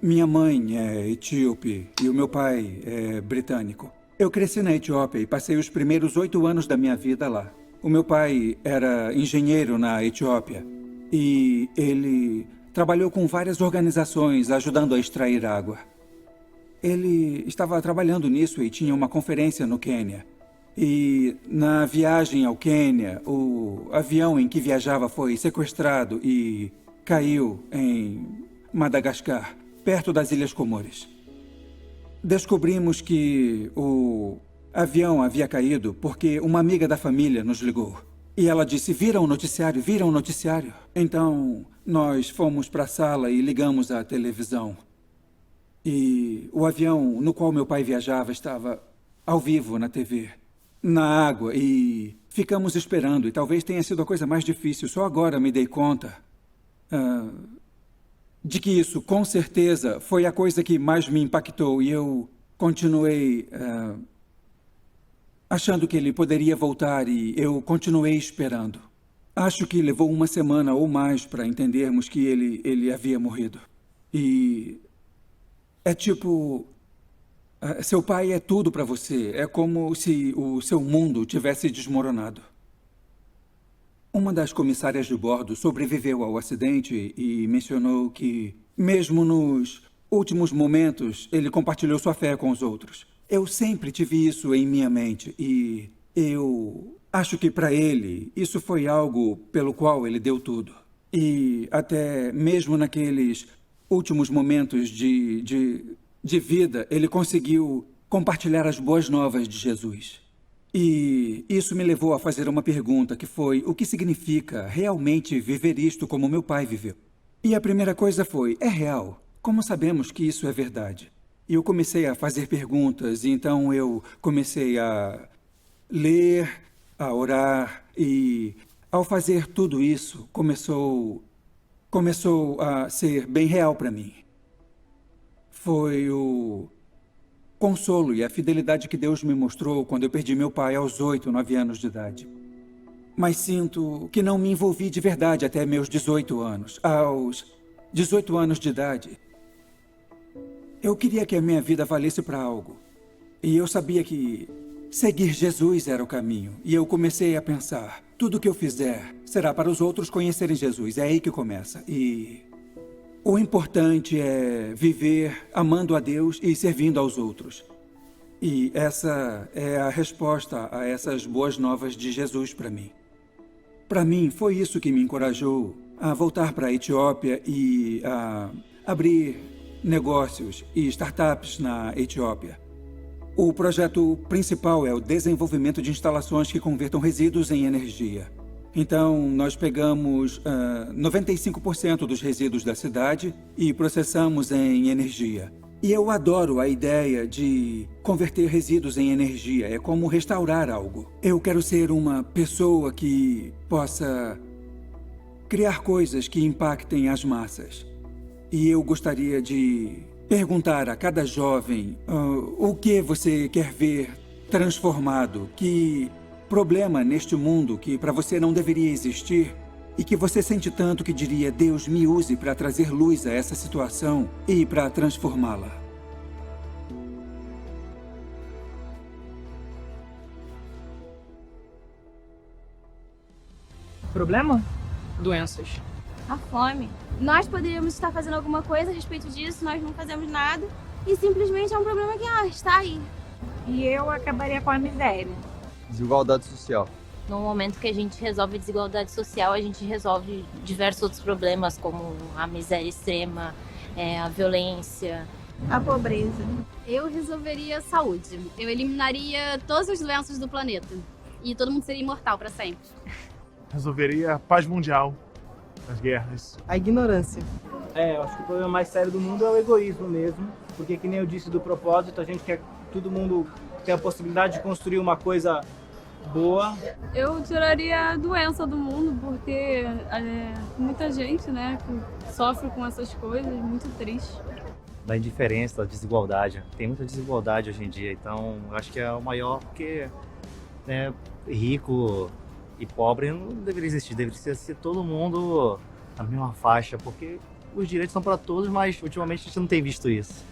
Minha mãe é etíope e o meu pai é britânico. Eu cresci na Etiópia e passei os primeiros 8 anos da minha vida lá. O meu pai era engenheiro na Etiópia e ele trabalhou com várias organizações ajudando a extrair água. Ele estava trabalhando nisso e tinha uma conferência no Quênia. E na viagem ao Quênia, o avião em que viajava foi sequestrado e caiu em Madagascar, perto das Ilhas Comores. Descobrimos que o avião havia caído porque uma amiga da família nos ligou. E ela disse, viram o noticiário, viram o noticiário. Então, nós fomos para a sala e ligamos a televisão. E o avião no qual meu pai viajava estava ao vivo na TV, na água, e ficamos esperando. E talvez tenha sido a coisa mais difícil. Só agora me dei conta de que isso, com certeza, foi a coisa que mais me impactou. E eu continuei achando que ele poderia voltar e eu continuei esperando. Acho que levou uma semana ou mais para entendermos que ele havia morrido. E é tipo, seu pai é tudo para você. É como se o seu mundo tivesse desmoronado. Uma das comissárias de bordo sobreviveu ao acidente e mencionou que, mesmo nos últimos momentos, ele compartilhou sua fé com os outros. Eu sempre tive isso em minha mente e eu acho que para ele isso foi algo pelo qual ele deu tudo. E até mesmo naqueles últimos momentos de vida, ele conseguiu compartilhar as boas novas de Jesus. E isso me levou a fazer uma pergunta que foi: o que significa realmente viver isto como meu pai viveu? E a primeira coisa foi: é real? Como sabemos que isso é verdade? E eu comecei a fazer perguntas, e então eu comecei a ler, a orar, e ao fazer tudo isso, começou a ser bem real para mim. Foi o consolo e a fidelidade que Deus me mostrou quando eu perdi meu pai aos 8, 9 anos de idade. Mas sinto que não me envolvi de verdade até meus 18 anos. Aos 18 anos de idade, eu queria que a minha vida valesse para algo. E eu sabia que seguir Jesus era o caminho. E eu comecei a pensar, tudo que eu fizer será para os outros conhecerem Jesus. É aí que começa. E o importante é viver amando a Deus e servindo aos outros. E essa é a resposta a essas boas novas de Jesus para mim. Para mim, foi isso que me encorajou a voltar para a Etiópia e a abrir negócios e startups na Etiópia. O projeto principal é o desenvolvimento de instalações que convertam resíduos em energia. Então, nós pegamos 95% dos resíduos da cidade e processamos em energia. E eu adoro a ideia de converter resíduos em energia. É como restaurar algo. Eu quero ser uma pessoa que possa criar coisas que impactem as massas. E eu gostaria de perguntar a cada jovem o que você quer ver transformado, que problema neste mundo que para você não deveria existir e que você sente tanto que diria: Deus, me use para trazer luz a essa situação e para transformá-la. Problema? Doenças. A fome. Nós poderíamos estar fazendo alguma coisa a respeito disso, nós não fazemos nada. E simplesmente é um problema que está aí. E eu acabaria com a miséria. Desigualdade social. No momento que a gente resolve a desigualdade social, a gente resolve diversos outros problemas, como a miséria extrema, a violência. A pobreza. Eu resolveria a saúde. Eu eliminaria todas as doenças do planeta. E todo mundo seria imortal para sempre. Resolveria a paz mundial, as guerras. A ignorância. Eu acho que o problema mais sério do mundo é o egoísmo mesmo. Porque, que nem eu disse do propósito, a gente quer todo mundo ter a possibilidade de construir uma coisa boa. Eu tiraria a doença do mundo, porque muita gente, né, que sofre com essas coisas, muito triste. Da indiferença, da desigualdade. Tem muita desigualdade hoje em dia, então acho que é o maior, porque rico e pobre não deveria existir, deveria ser todo mundo na mesma faixa, porque os direitos são para todos, mas ultimamente a gente não tem visto isso.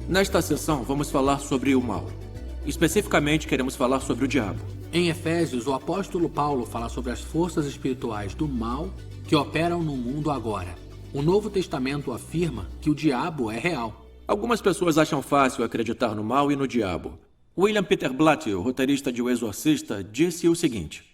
Nesta sessão, vamos falar sobre o mal. Especificamente, queremos falar sobre o diabo. Em Efésios, o apóstolo Paulo fala sobre as forças espirituais do mal que operam no mundo agora. O Novo Testamento afirma que o diabo é real. Algumas pessoas acham fácil acreditar no mal e no diabo. William Peter Blatty, o roteirista de O Exorcista, disse o seguinte: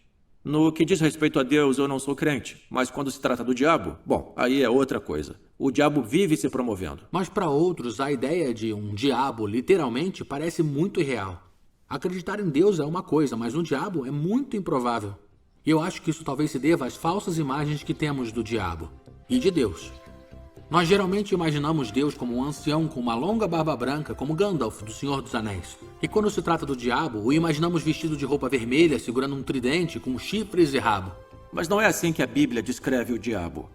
no que diz respeito a Deus, eu não sou crente, mas quando se trata do diabo, bom, aí é outra coisa. O diabo vive se promovendo. Mas para outros, a ideia de um diabo, literalmente, parece muito irreal. Acreditar em Deus é uma coisa, mas no diabo é muito improvável. E eu acho que isso talvez se deva às falsas imagens que temos do diabo e de Deus. Nós geralmente imaginamos Deus como um ancião com uma longa barba branca, como Gandalf, do Senhor dos Anéis. E quando se trata do diabo, o imaginamos vestido de roupa vermelha, segurando um tridente, com chifres e rabo. Mas não é assim que a Bíblia descreve o diabo.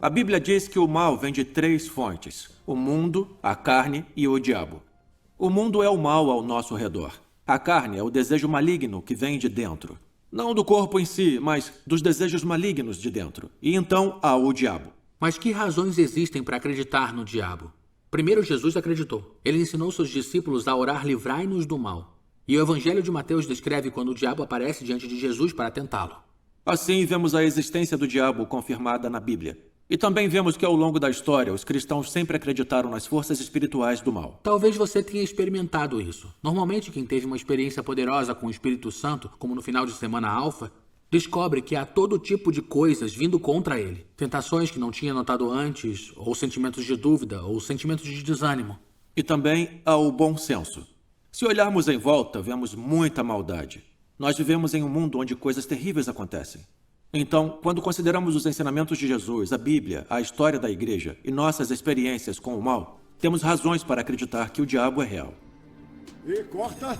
A Bíblia diz que o mal vem de 3 fontes: o mundo, a carne e o diabo. O mundo é o mal ao nosso redor. A carne é o desejo maligno que vem de dentro. Não do corpo em si, mas dos desejos malignos de dentro. E então há o diabo. Mas que razões existem para acreditar no diabo? Primeiro, Jesus acreditou. Ele ensinou seus discípulos a orar: livrai-nos do mal. E o Evangelho de Mateus descreve quando o diabo aparece diante de Jesus para tentá-lo. Assim, vemos a existência do diabo confirmada na Bíblia. E também vemos que ao longo da história, os cristãos sempre acreditaram nas forças espirituais do mal. Talvez você tenha experimentado isso. Normalmente, quem teve uma experiência poderosa com o Espírito Santo, como no final de semana alfa, descobre que há todo tipo de coisas vindo contra ele. Tentações que não tinha notado antes, ou sentimentos de dúvida, ou sentimentos de desânimo. E também há o bom senso. Se olharmos em volta, vemos muita maldade. Nós vivemos em um mundo onde coisas terríveis acontecem. Então, quando consideramos os ensinamentos de Jesus, a Bíblia, a história da igreja e nossas experiências com o mal, temos razões para acreditar que o diabo é real. E corta.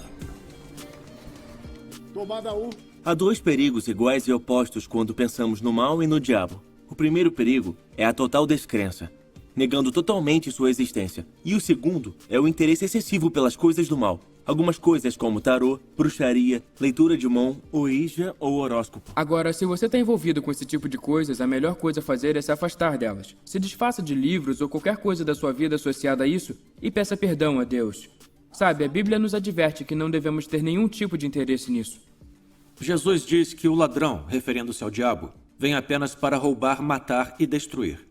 Tomada 1. Há 2 perigos iguais e opostos quando pensamos no mal e no diabo. O primeiro perigo é a total descrença, negando totalmente sua existência. E o segundo é o interesse excessivo pelas coisas do mal. Algumas coisas como tarô, bruxaria, leitura de mão, ouija ou horóscopo. Agora, se você está envolvido com esse tipo de coisas, a melhor coisa a fazer é se afastar delas. Se desfaça de livros ou qualquer coisa da sua vida associada a isso e peça perdão a Deus. Sabe, a Bíblia nos adverte que não devemos ter nenhum tipo de interesse nisso. Jesus diz que o ladrão, referindo-se ao diabo, vem apenas para roubar, matar e destruir.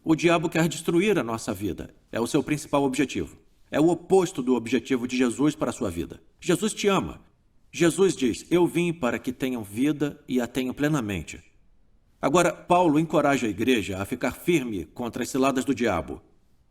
O diabo quer destruir a nossa vida. É o seu principal objetivo. É o oposto do objetivo de Jesus para a sua vida. Jesus te ama. Jesus diz: eu vim para que tenham vida e a tenham plenamente. Agora, Paulo encoraja a igreja a ficar firme contra as ciladas do diabo.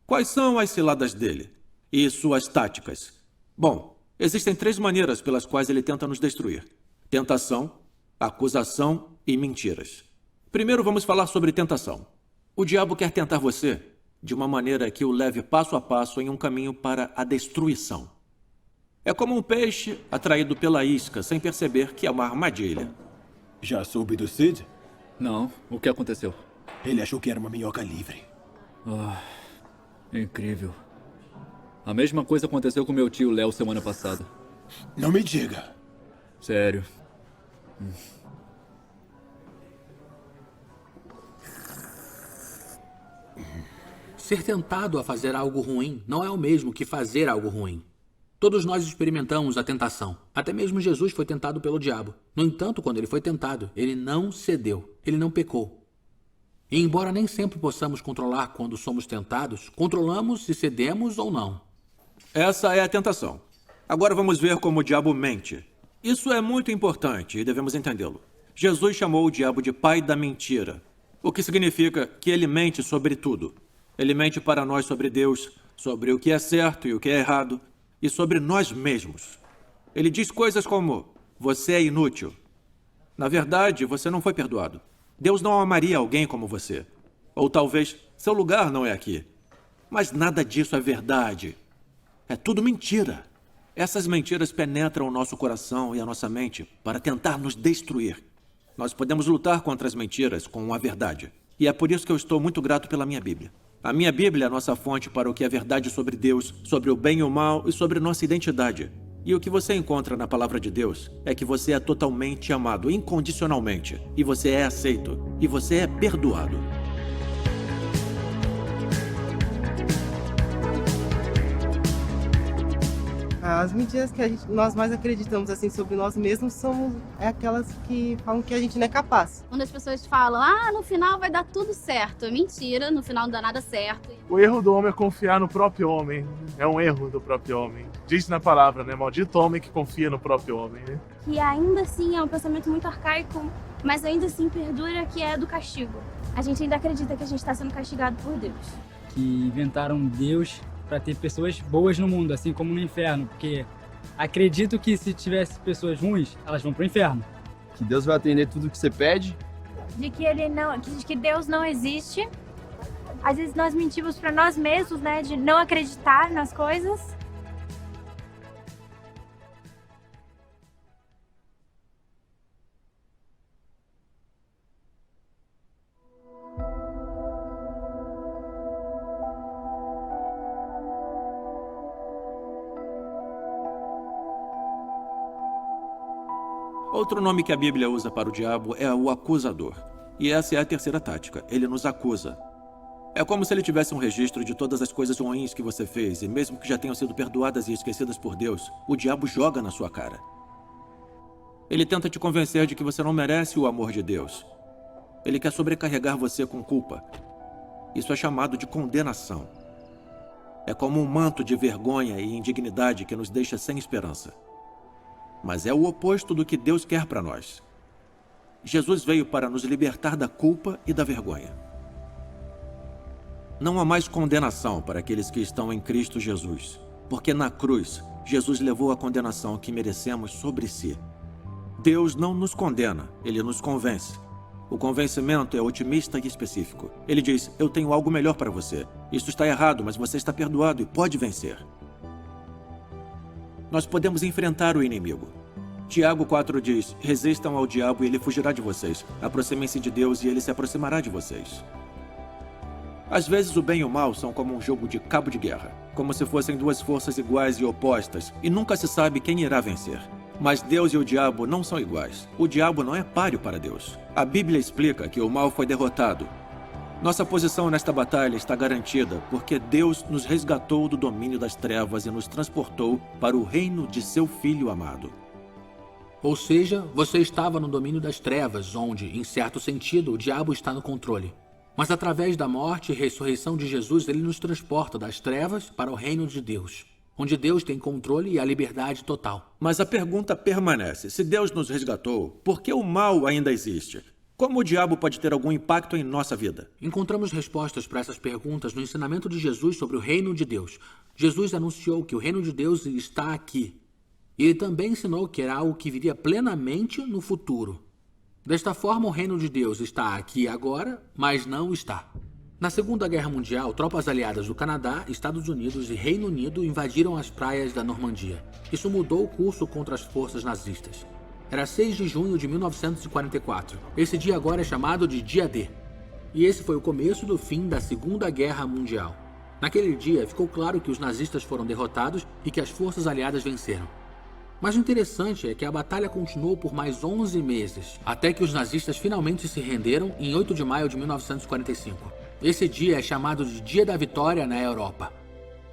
Quais são as ciladas dele? E suas táticas? Bom, existem 3 maneiras pelas quais ele tenta nos destruir: tentação, acusação e mentiras. Primeiro, vamos falar sobre tentação. O diabo quer tentar você de uma maneira que o leve passo a passo em um caminho para a destruição. É como um peixe atraído pela isca sem perceber que é uma armadilha. Já soube do Sid? Não. O que aconteceu? Ele achou que era uma minhoca livre. Incrível. A mesma coisa aconteceu com meu tio Léo semana passada. Não me diga. Sério. Ser tentado a fazer algo ruim não é o mesmo que fazer algo ruim. Todos nós experimentamos a tentação. Até mesmo Jesus foi tentado pelo diabo. No entanto, quando ele foi tentado, ele não cedeu. Ele não pecou. E embora nem sempre possamos controlar quando somos tentados, controlamos se cedemos ou não. Essa é a tentação. Agora vamos ver como o diabo mente. Isso é muito importante e devemos entendê-lo. Jesus chamou o diabo de pai da mentira, o que significa que ele mente sobre tudo. Ele mente para nós sobre Deus, sobre o que é certo e o que é errado, e sobre nós mesmos. Ele diz coisas como: você é inútil. Na verdade, você não foi perdoado. Deus não amaria alguém como você. Ou talvez seu lugar não é aqui. Mas nada disso é verdade. É tudo mentira. Essas mentiras penetram o nosso coração e a nossa mente para tentar nos destruir. Nós podemos lutar contra as mentiras com a verdade. E é por isso que eu estou muito grato pela minha Bíblia. A minha Bíblia é a nossa fonte para o que é verdade sobre Deus, sobre o bem e o mal e sobre nossa identidade. E o que você encontra na palavra de Deus é que você é totalmente amado, incondicionalmente. E você é aceito. E você é perdoado. As mentiras que nós mais acreditamos assim sobre nós mesmos são aquelas que falam que a gente não é capaz. Quando as pessoas falam, no final vai dar tudo certo. É mentira, no final não dá nada certo. O erro do homem é confiar no próprio homem. É um erro do próprio homem. Diz na palavra, né? Maldito homem que confia no próprio homem, né? Que ainda assim é um pensamento muito arcaico, mas ainda assim perdura, que é do castigo. A gente ainda acredita que a gente está sendo castigado por Deus. Que inventaram Deus para ter pessoas boas no mundo, assim como no inferno, porque acredito que se tivesse pessoas ruins, elas vão pro inferno. Que Deus vai atender tudo que você pede. De que Deus não existe. Às vezes nós mentimos para nós mesmos, né? De não acreditar nas coisas. Outro nome que a Bíblia usa para o diabo é o acusador. E essa é a terceira tática. Ele nos acusa. É como se ele tivesse um registro de todas as coisas ruins que você fez, e mesmo que já tenham sido perdoadas e esquecidas por Deus, o diabo joga na sua cara. Ele tenta te convencer de que você não merece o amor de Deus. Ele quer sobrecarregar você com culpa. Isso é chamado de condenação. É como um manto de vergonha e indignidade que nos deixa sem esperança. Mas é o oposto do que Deus quer para nós. Jesus veio para nos libertar da culpa e da vergonha. Não há mais condenação para aqueles que estão em Cristo Jesus, porque na cruz, Jesus levou a condenação que merecemos sobre si. Deus não nos condena, Ele nos convence. O convencimento é otimista e específico. Ele diz: eu tenho algo melhor para você. Isso está errado, mas você está perdoado e pode vencer. Nós podemos enfrentar o inimigo. Tiago 4 diz: resistam ao diabo e ele fugirá de vocês. Aproximem-se de Deus e ele se aproximará de vocês. Às vezes o bem e o mal são como um jogo de cabo de guerra, como se fossem duas forças iguais e opostas, e nunca se sabe quem irá vencer. Mas Deus e o diabo não são iguais. O diabo não é páreo para Deus. A Bíblia explica que o mal foi derrotado. Nossa posição nesta batalha está garantida porque Deus nos resgatou do domínio das trevas e nos transportou para o reino de seu Filho amado. Ou seja, você estava no domínio das trevas, onde, em certo sentido, o diabo está no controle. Mas através da morte e ressurreição de Jesus, ele nos transporta das trevas para o reino de Deus, onde Deus tem controle e a liberdade total. Mas a pergunta permanece: se Deus nos resgatou, por que o mal ainda existe? Como o diabo pode ter algum impacto em nossa vida? Encontramos respostas para essas perguntas no ensinamento de Jesus sobre o reino de Deus. Jesus anunciou que o reino de Deus está aqui. E ele também ensinou que era algo que viria plenamente no futuro. Desta forma, o reino de Deus está aqui agora, mas não está. Na Segunda Guerra Mundial, tropas aliadas do Canadá, Estados Unidos e Reino Unido invadiram as praias da Normandia. Isso mudou o curso contra as forças nazistas. Era 6 de junho de 1944. Esse dia agora é chamado de Dia D. E esse foi o começo do fim da Segunda Guerra Mundial. Naquele dia, ficou claro que os nazistas foram derrotados e que as forças aliadas venceram. Mas o interessante é que a batalha continuou por mais 11 meses, até que os nazistas finalmente se renderam em 8 de maio de 1945. Esse dia é chamado de Dia da Vitória na Europa.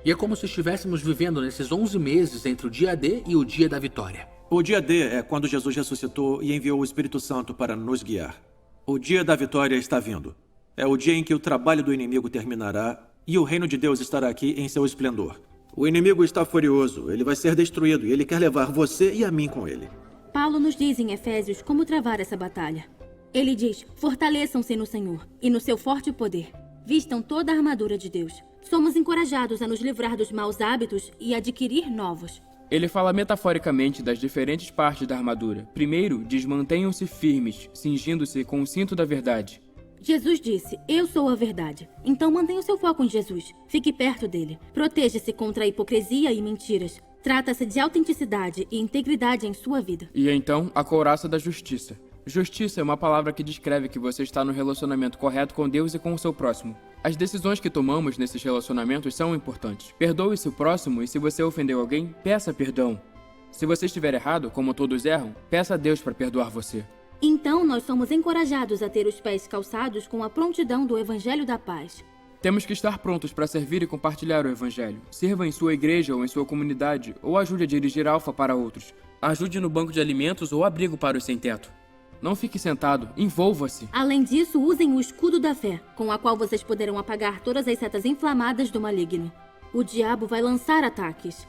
E é como se estivéssemos vivendo nesses 11 meses entre o Dia D e o Dia da Vitória. O dia D é quando Jesus ressuscitou e enviou o Espírito Santo para nos guiar. O dia da vitória está vindo. É o dia em que o trabalho do inimigo terminará e o reino de Deus estará aqui em seu esplendor. O inimigo está furioso, ele vai ser destruído e ele quer levar você e a mim com ele. Paulo nos diz em Efésios como travar essa batalha. Ele diz: fortaleçam-se no Senhor e no seu forte poder. Vistam toda a armadura de Deus. Somos encorajados a nos livrar dos maus hábitos e adquirir novos. Ele fala metaforicamente das diferentes partes da armadura. Primeiro, diz mantenham-se firmes, cingindo-se com o cinto da verdade. Jesus disse, eu sou a verdade. Então mantenha o seu foco em Jesus. Fique perto dele. Proteja-se contra a hipocrisia e mentiras. Trata-se de autenticidade e integridade em sua vida. E então, a couraça da justiça. Justiça é uma palavra que descreve que você está no relacionamento correto com Deus e com o seu próximo. As decisões que tomamos nesses relacionamentos são importantes. Perdoe seu próximo e se você ofendeu alguém, peça perdão. Se você estiver errado, como todos erram, peça a Deus para perdoar você. Então, nós somos encorajados a ter os pés calçados com a prontidão do Evangelho da Paz. Temos que estar prontos para servir e compartilhar o Evangelho. Sirva em sua igreja ou em sua comunidade, ou ajude a dirigir alfa para outros. Ajude no banco de alimentos ou abrigo para os sem-teto. Não fique sentado, envolva-se. Além disso, usem o escudo da fé, com a qual vocês poderão apagar todas as setas inflamadas do maligno. O diabo vai lançar ataques.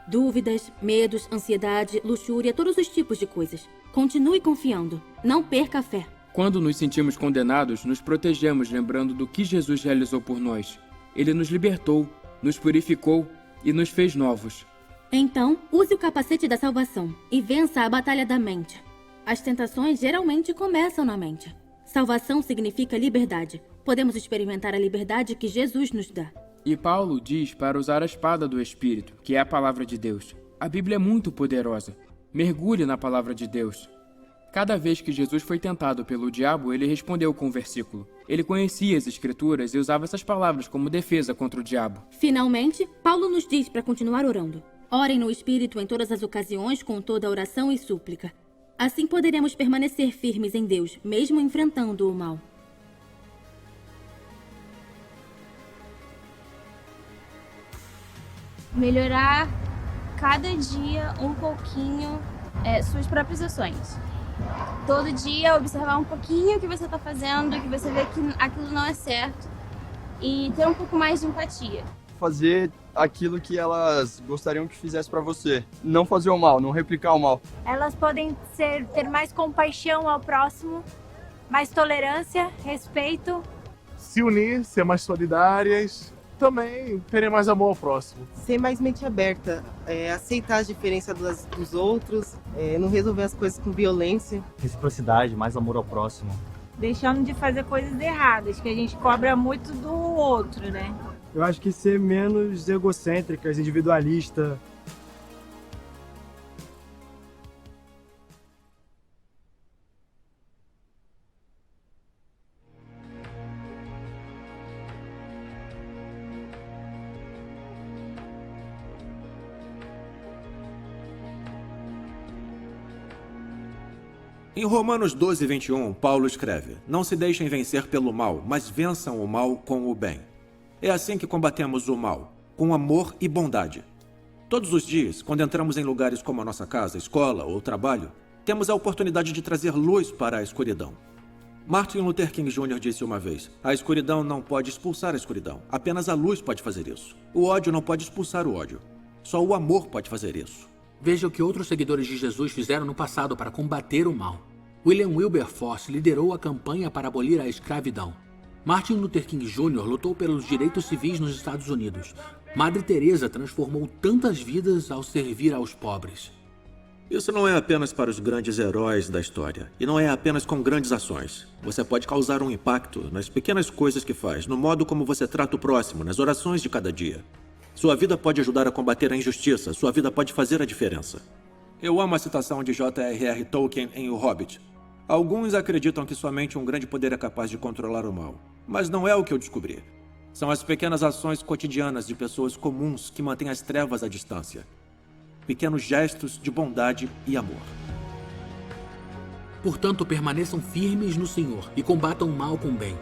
Dúvidas, medos, ansiedade, luxúria, todos os tipos de coisas. Continue confiando. Não perca a fé. Quando nos sentimos condenados, nos protegemos lembrando do que Jesus realizou por nós. Ele nos libertou, nos purificou e nos fez novos. Então, use o capacete da salvação e vença a batalha da mente. As tentações geralmente começam na mente. Salvação significa liberdade. Podemos experimentar a liberdade que Jesus nos dá. E Paulo diz para usar a espada do Espírito, que é a palavra de Deus. A Bíblia é muito poderosa. Mergulhe na palavra de Deus. Cada vez que Jesus foi tentado pelo diabo, ele respondeu com um versículo. Ele conhecia as Escrituras e usava essas palavras como defesa contra o diabo. Finalmente, Paulo nos diz para continuar orando. Orem no Espírito em todas as ocasiões com toda oração e súplica. Assim poderemos permanecer firmes em Deus, mesmo enfrentando o mal. Melhorar cada dia um pouquinho suas próprias ações. Todo dia observar um pouquinho o que você está fazendo, que você vê que aquilo não é certo e ter um pouco mais de empatia. Fazer aquilo que elas gostariam que fizesse pra você. Não fazer o mal, não replicar o mal. Elas podem ter mais compaixão ao próximo, mais tolerância, respeito. Se unir, ser mais solidárias, também terem mais amor ao próximo. Ser mais mente aberta, aceitar as diferenças dos outros, não resolver as coisas com violência. Reciprocidade, mais amor ao próximo. Deixando de fazer coisas erradas, que a gente cobra muito do outro, né? Eu acho que ser menos egocêntricas, individualista. Em Romanos 12, 21, Paulo escreve: Não se deixem vencer pelo mal, mas vençam o mal com o bem. É assim que combatemos o mal, com amor e bondade. Todos os dias, quando entramos em lugares como a nossa casa, escola ou trabalho, temos a oportunidade de trazer luz para a escuridão. Martin Luther King Jr. disse uma vez: a escuridão não pode expulsar a escuridão, apenas a luz pode fazer isso. O ódio não pode expulsar o ódio, só o amor pode fazer isso. Veja o que outros seguidores de Jesus fizeram no passado para combater o mal. William Wilberforce liderou a campanha para abolir a escravidão. Martin Luther King Jr. lutou pelos direitos civis nos Estados Unidos. Madre Teresa transformou tantas vidas ao servir aos pobres. Isso não é apenas para os grandes heróis da história, e não é apenas com grandes ações. Você pode causar um impacto nas pequenas coisas que faz, no modo como você trata o próximo, nas orações de cada dia. Sua vida pode ajudar a combater a injustiça, sua vida pode fazer a diferença. Eu amo a citação de J.R.R. Tolkien em O Hobbit. Alguns acreditam que somente um grande poder é capaz de controlar o mal, mas não é o que eu descobri. São as pequenas ações cotidianas de pessoas comuns que mantêm as trevas à distância. Pequenos gestos de bondade e amor. Portanto, permaneçam firmes no Senhor e combatam o mal com o bem.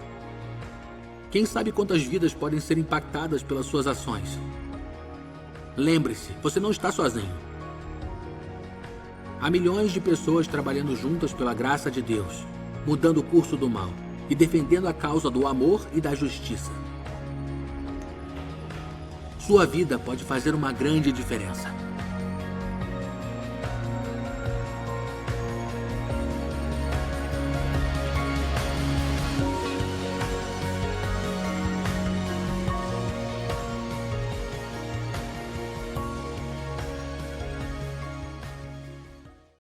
Quem sabe quantas vidas podem ser impactadas pelas suas ações? Lembre-se, você não está sozinho. Há milhões de pessoas trabalhando juntas pela graça de Deus, mudando o curso do mal e defendendo a causa do amor e da justiça. Sua vida pode fazer uma grande diferença.